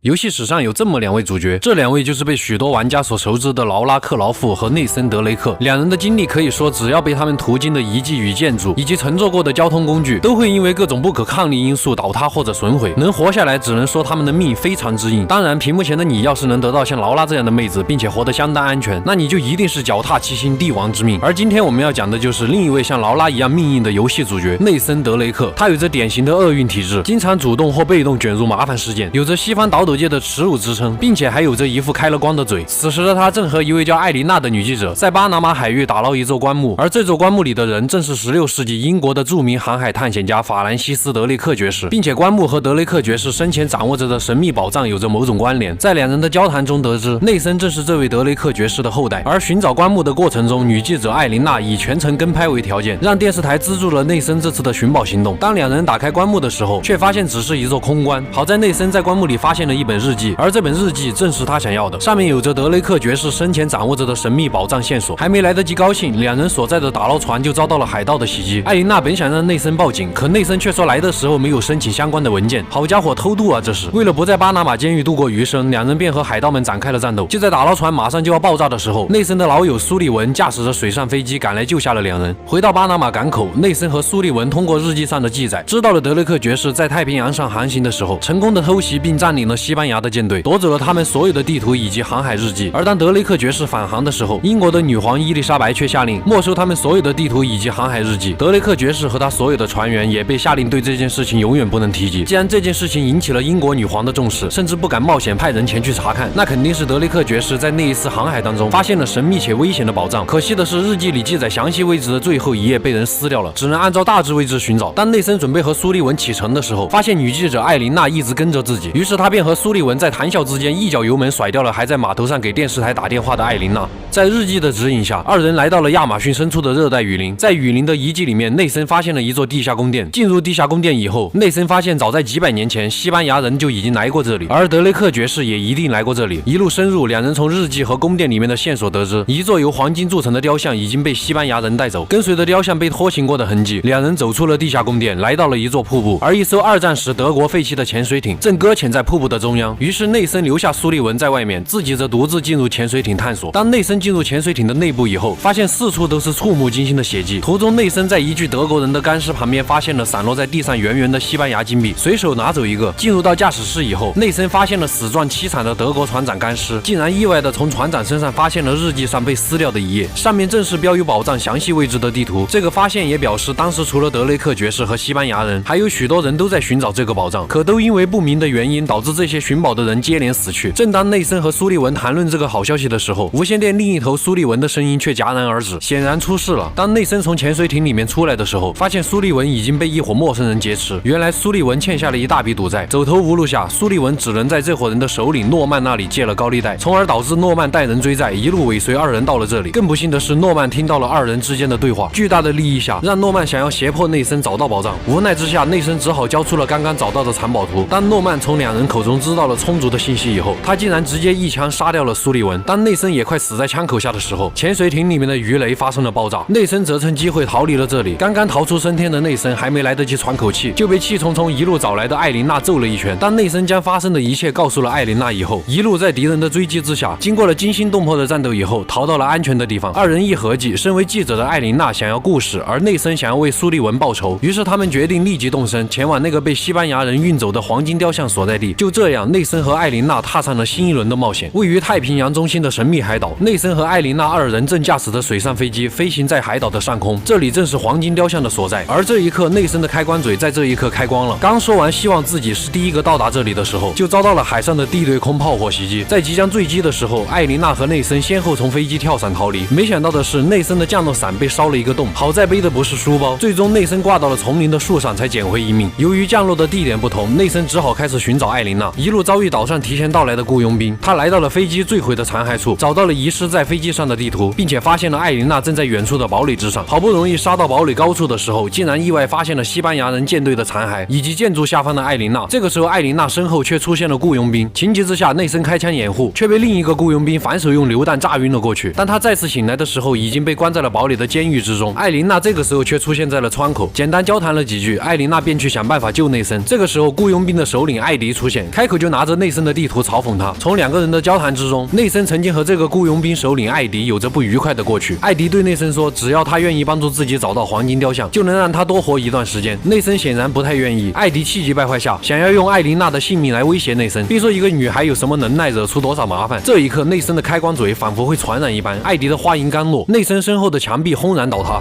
游戏史上有这么两位主角，这两位就是被许多玩家所熟知的劳拉·克劳夫和内森·德雷克。两人的经历可以说，只要被他们途经的遗迹与建筑，以及乘坐过的交通工具，都会因为各种不可抗力因素倒塌或者损毁。能活下来，只能说他们的命非常之硬。当然，屏幕前的你要是能得到像劳拉这样的妹子，并且活得相当安全，那你就一定是脚踏七星帝王之命。而今天我们要讲的就是另一位像劳拉一样命硬的游戏主角内森·德雷克。他有着典型的厄运体质，经常主动或被动卷入麻烦事件，有着西方倒斗界的耻辱之称，并且还有着一副开了光的嘴。此时的他正和一位叫艾琳娜的女记者在巴拿马海域打捞一座棺木，而这座棺木里的人正是16世纪英国的著名航海探险家法兰西斯·德雷克爵士，并且棺木和德雷克爵士生前掌握着的神秘宝藏有着某种关联。在两人的交谈中得知，内森正是这位德雷克爵士的后代。而寻找棺木的过程中，女记者艾琳娜以全程跟拍为条件，让电视台资助了内森这次的寻宝行动。当两人打开棺木的时候，却发现只是一座空棺。好在内森在棺木里发现了一本日记，而这本日记正是他想要的，上面有着德雷克爵士生前掌握着的神秘宝藏线索。还没来得及高兴，两人所在的打捞船就遭到了海盗的袭击。艾琳娜本想让内森报警，可内森却说来的时候没有申请相关的文件。好家伙，偷渡啊！这是为了不在巴拿马监狱度过余生，两人便和海盗们展开了战斗。就在打捞船马上就要爆炸的时候，内森的老友苏利文驾驶着水上飞机赶来救下了两人。回到巴拿马港口，内森和苏利文通过日记上的记载，知道了德雷克爵士在太平洋上航行的时候，成功的偷袭并占领了西班牙的舰队，夺走了他们所有的地图以及航海日记。而当德雷克爵士返航的时候，英国的女皇伊丽莎白却下令没收他们所有的地图以及航海日记。德雷克爵士和他所有的船员也被下令对这件事情永远不能提及。既然这件事情引起了英国女皇的重视，甚至不敢冒险派人前去查看，那肯定是德雷克爵士在那一次航海当中发现了神秘且危险的宝藏。可惜的是，日记里记载详细位置的最后一页被人撕掉了，只能按照大致位置寻找。当内森准备和苏利文启程的时候，发现女记者艾琳娜一直跟着自己，于是他便和苏利文在谈笑之间一脚油门甩掉了还在码头上给电视台打电话的艾琳娜。在日记的指引下，二人来到了亚马逊深处的热带雨林。在雨林的遗迹里面，内森发现了一座地下宫殿。进入地下宫殿以后，内森发现早在几百年前，西班牙人就已经来过这里，而德雷克爵士也一定来过这里。一路深入，两人从日记和宫殿里面的线索得知，一座由黄金铸成的雕像已经被西班牙人带走。跟随着雕像被拖行过的痕迹，两人走出了地下宫殿，来到了一座瀑布。而一艘二战时德国废弃的潜水艇正搁浅在瀑布的中央。于是内森留下苏利文在外面，自己则独自进入潜水艇探索。当内森进入潜水艇的内部以后，发现四处都是触目惊心的血迹。途中，内森在一具德国人的干尸旁边发现了散落在地上圆圆的西班牙金币，随手拿走一个。进入到驾驶室以后，内森发现了死状凄惨的德国船长干尸，竟然意外的从船长身上发现了日记上被撕掉的一页，上面正是标有宝藏详细位置的地图。这个发现也表示，当时除了德雷克爵士和西班牙人，还有许多人都在寻找这个宝藏，可都因为不明的原因导致这些寻宝的人接连死去。正当内森和苏利文谈论这个好消息的时候，无线电另一头苏利文的声音却戛然而止，显然出事了。当内森从潜水艇里面出来的时候，发现苏利文已经被一伙陌生人劫持。原来苏利文欠下了一大笔赌债，走投无路下，苏利文只能在这伙人的首领诺曼那里借了高利贷，从而导致诺曼带人追债，一路尾随二人到了这里。更不幸的是，诺曼听到了二人之间的对话，巨大的利益下，让诺曼想要胁迫内森找到宝藏。无奈之下，内森只好交出了刚刚找到的藏宝图。当诺曼从两人口中知道了充足的信息以后，他竟然直接一枪杀掉了苏利文。当内森也快死在枪口下的时候，潜水艇里面的鱼雷发生了爆炸，内森则趁机会逃离了这里。刚刚逃出升天的内森还没来得及喘口气，就被气冲冲一路找来的艾琳娜揍了一拳。当内森将发生的一切告诉了艾琳娜以后，一路在敌人的追击之下，经过了惊心动魄的战斗以后，逃到了安全的地方。二人一合计，身为记者的艾琳娜想要故事，而内森想要为苏利文报仇，于是他们决定立即动身，前往那个被西班牙人运走的黄金雕像所在地。就这样，内森和艾琳娜踏上了新一轮的冒险。位于太平洋中心的神秘海岛，内森和艾琳娜二人正驾驶着水上飞机飞行在海岛的上空，这里正是黄金雕像的所在。而这一刻，内森的开关嘴在这一刻开光了。刚说完希望自己是第一个到达这里的时候，就遭到了海上的地对空炮火袭击。在即将坠机的时候，艾琳娜和内森先后从飞机跳伞逃离。没想到的是，内森的降落伞被烧了一个洞，好在背的不是书包。最终内森挂到了丛林的树上，才捡回一命。由于降落的地点不同，内森只好开始寻找艾琳娜。一路遭遇岛上提前到来的雇佣兵，他来到了飞机坠毁的残骸处，找到了遗失在在飞机上的地图，并且发现了艾琳娜正在远处的堡垒之上。好不容易杀到堡垒高处的时候，竟然意外发现了西班牙人舰队的残骸以及建筑下方的艾琳娜。这个时候，艾琳娜身后却出现了雇佣兵，情急之下，内森开枪掩护，却被另一个雇佣兵反手用榴弹炸晕了过去。当他再次醒来的时候，已经被关在了堡垒的监狱之中。艾琳娜这个时候却出现在了窗口，简单交谈了几句，艾琳娜便去想办法救内森。这个时候，雇佣兵的首领艾迪出现，开口就拿着内森的地图嘲讽他。从两个人的交谈之中，内森曾经和这个雇佣兵首领艾迪有着不愉快的过去。艾迪对内森说，只要他愿意帮助自己找到黄金雕像，就能让他多活一段时间。内森显然不太愿意，艾迪气急败坏下，想要用艾琳娜的性命来威胁内森，并说一个女孩有什么能耐，惹出多少麻烦。这一刻，内森的开关嘴仿佛会传染一般，艾迪的话音刚落，内森身后的墙壁轰然倒塌。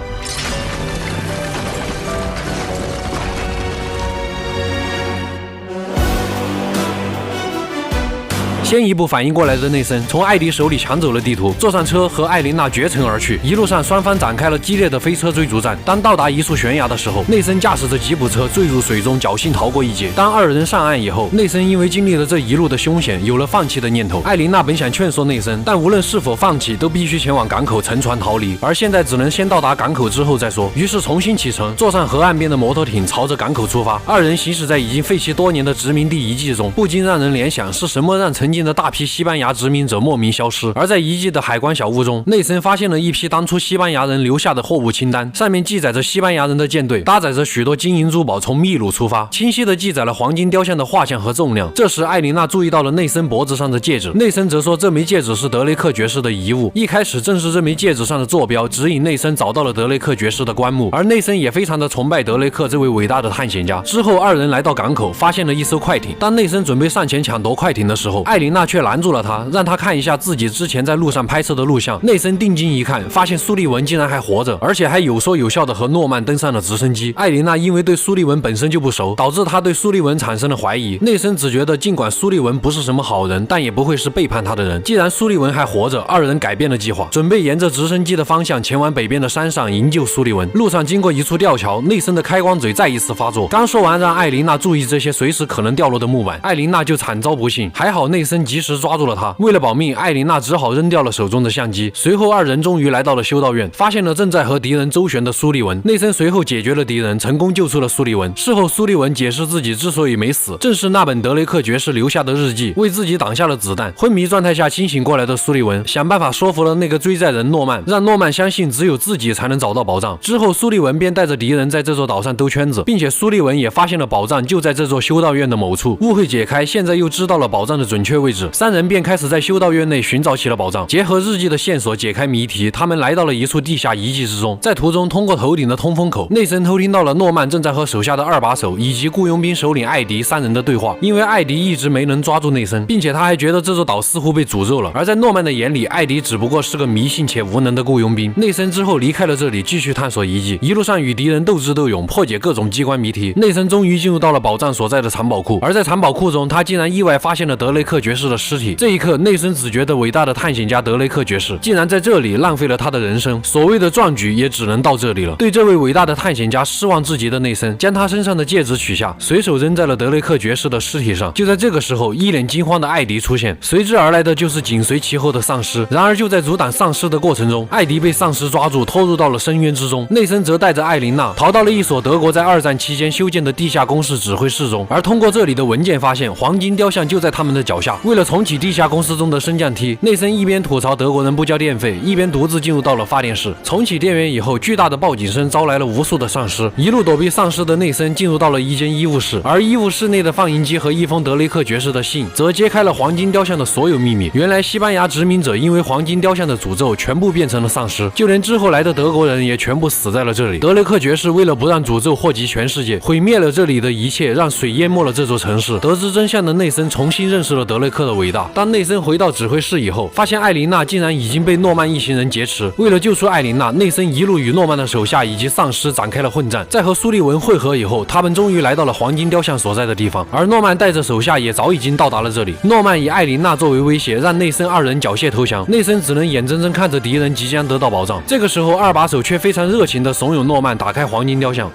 先一步反应过来的内森从艾迪手里抢走了地图，坐上车和艾琳娜绝尘而去。一路上，双方展开了激烈的飞车追逐战。当到达一处悬崖的时候，内森驾驶着吉普车坠入水中，侥幸逃过一劫。当二人上岸以后，内森因为经历了这一路的凶险，有了放弃的念头。艾琳娜本想劝说内森，但无论是否放弃，都必须前往港口乘船逃离，而现在只能先到达港口之后再说。于是重新启程，坐上河岸边的摩托艇，朝着港口出发。二人行驶在已经废弃多年的殖民地遗迹中，不禁让人联想，是什么让曾经的大批西班牙殖民者莫名消失。而在遗迹的海关小屋中，内森发现了一批当初西班牙人留下的货物清单，上面记载着西班牙人的舰队搭载着许多金银珠宝从秘鲁出发，清晰地记载了黄金雕像的画像和重量。这时艾琳娜注意到了内森脖子上的戒指，内森则说这枚戒指是德雷克爵士的遗物。一开始正是这枚戒指上的坐标指引内森找到了德雷克爵士的棺木，而内森也非常的崇拜德雷克这位伟大的探险家。之后二人来到港口，发现了一艘快艇。当内森准备上前抢夺快艇的时候，艾琳娜却拦住了他，让他看一下自己之前在路上拍摄的录像。内森定睛一看，发现苏利文竟然还活着，而且还有说有笑的和诺曼登上了直升机。艾琳娜因为对苏利文本身就不熟，导致他对苏利文产生了怀疑。内森只觉得尽管苏利文不是什么好人，但也不会是背叛他的人。既然苏利文还活着，二人改变了计划，准备沿着直升机的方向前往北边的山上营救苏利文。路上经过一处吊桥，内森的开关嘴再一次发作，刚说完让艾琳娜注意这些随时可能掉落的木板，艾琳娜就惨遭不幸。还好内森及时抓住了他，为了保命，艾琳娜只好扔掉了手中的相机。随后二人终于来到了修道院，发现了正在和敌人周旋的苏利文。内森随后解决了敌人，成功救出了苏利文。事后苏利文解释自己之所以没死，正是那本德雷克爵士留下的日记为自己挡下了子弹。昏迷状态下清醒过来的苏利文想办法说服了那个追债人诺曼，让诺曼相信只有自己才能找到宝藏。之后苏利文便带着敌人在这座岛上兜圈子，并且苏利文也发现了宝藏就在这座修道院的某处。误会解开，现在又知道了宝藏的准确位置，三人便开始在修道院内寻找起了宝藏。结合日记的线索解开谜题，他们来到了一处地下遗迹之中。在途中通过头顶的通风口，内森偷听到了诺曼正在和手下的二把手以及雇佣兵首领艾迪三人的对话。因为艾迪一直没能抓住内森，并且他还觉得这座岛似乎被诅咒了。而在诺曼的眼里，艾迪只不过是个迷信且无能的雇佣兵。内森之后离开了这里，继续探索遗迹，一路上与敌人斗智斗勇，破解各种机关谜题。内森终于进入到了宝藏所在的藏宝库，而在藏宝库中，他竟然意外发现了德雷克爵士的尸体。这一刻，内森只觉得伟大的探险家德雷克爵士竟然在这里浪费了他的人生，所谓的壮举也只能到这里了。对这位伟大的探险家失望至极的内森将他身上的戒指取下，随手扔在了德雷克爵士的尸体上。就在这个时候，一脸惊慌的艾迪出现，随之而来的就是紧随其后的丧尸。然而就在阻挡丧尸的过程中，艾迪被丧尸抓住，拖入到了深渊之中。内森则带着艾琳娜逃到了一所德国在二战期间修建的地下工事指挥室中，而通过这里的文件发现，黄金雕像就在他们的脚下。为了重启地下公司中的升降梯，内森一边吐槽德国人不交电费，一边独自进入到了发电室。重启电源以后，巨大的报警声招来了无数的丧尸。一路躲避丧尸的内森进入到了一间医务室，而医务室内的放映机和一封德雷克爵士的信则揭开了黄金雕像的所有秘密。原来西班牙殖民者因为黄金雕像的诅咒，全部变成了丧尸，就连之后来的德国人也全部死在了这里。德雷克爵士为了不让诅咒祸及全世界，毁灭了这里的一切，让水淹没了这座城市。得知真相的内森重新认识了德雷克的伟大。当内森回到指挥室以后，发现艾琳娜竟然已经被诺曼一行人劫持。为了救出艾琳娜，内森一路与诺曼的手下以及丧尸展开了混战。在和苏利文会合以后，他们终于来到了黄金雕像所在的地方，而诺曼带着手下也早已经到达了这里。诺曼以艾琳娜作为威胁，让内森二人缴械投降。内森只能眼睁睁看着敌人即将得到宝藏。这个时候，二把手却非常热情地怂恿诺曼打开黄金雕像。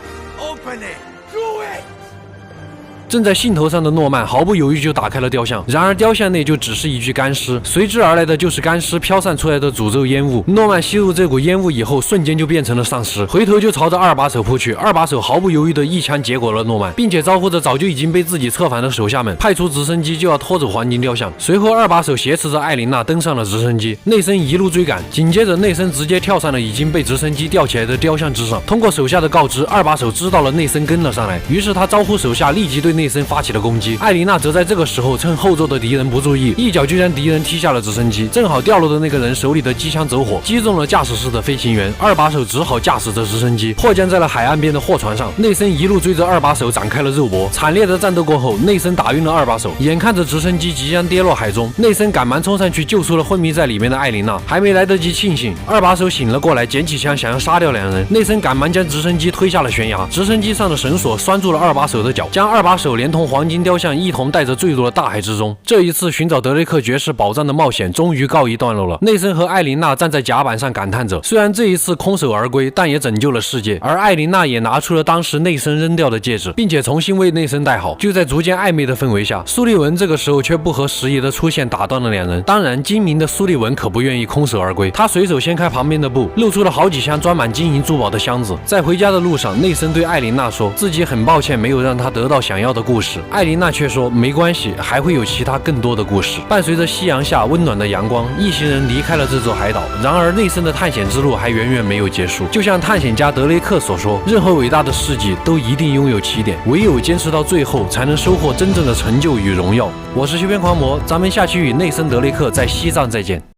正在兴头上的诺曼毫不犹豫就打开了雕像，然而雕像内就只是一具干尸，随之而来的就是干尸飘散出来的诅咒烟雾。诺曼吸入这股烟雾以后，瞬间就变成了丧尸，回头就朝着二把手扑去。二把手毫不犹豫的一枪结果了诺曼，并且招呼着早就已经被自己策反的手下们，派出直升机就要拖走黄金雕像。随后二把手挟持着艾琳娜登上了直升机，内森一路追赶，紧接着内森直接跳上了已经被直升机吊起来的雕像之上。通过手下的告知，二把手知道了内森跟了上来，于是他招呼手下立即对内森发起了攻击。艾琳娜则在这个时候趁后座的敌人不注意，一脚就将敌人踢下了直升机，正好掉落的那个人手里的机枪走火，击中了驾驶室的飞行员。二把手只好驾驶着直升机迫降在了海岸边的货船上。内森一路追着二把手展开了肉搏，惨烈的战斗过后，内森打晕了二把手，眼看着直升机即将跌落海中，内森赶忙冲上去救出了昏迷在里面的艾琳娜。还没来得及庆幸，二把手醒了过来，捡起枪想要杀掉两人。内森赶忙将直升机推下了悬崖，直升机上的绳索拴住了二把手的脚，将二把手连同黄金雕像一同带着坠入了大海之中。这一次寻找德雷克爵士宝藏的冒险终于告一段落了。内森和艾琳娜站在甲板上感叹着，虽然这一次空手而归，但也拯救了世界。而艾琳娜也拿出了当时内森扔掉的戒指，并且重新为内森戴好。就在逐渐暧昧的氛围下，苏利文这个时候却不合时宜的出现，打断了两人。当然，精明的苏利文可不愿意空手而归，他随手掀开旁边的布，露出了好几箱装满金银珠宝的箱子。在回家的路上，内森对艾琳娜说自己很抱歉没有让她得到想要的故事，艾琳娜却说没关系，还会有其他更多的故事。伴随着夕阳下温暖的阳光，一行人离开了这座海岛。然而内森的探险之路还远远没有结束，就像探险家德雷克所说，任何伟大的事迹都一定拥有起点，唯有坚持到最后，才能收获真正的成就与荣耀。我是修边狂魔，咱们下期与内森德雷克在西藏再见。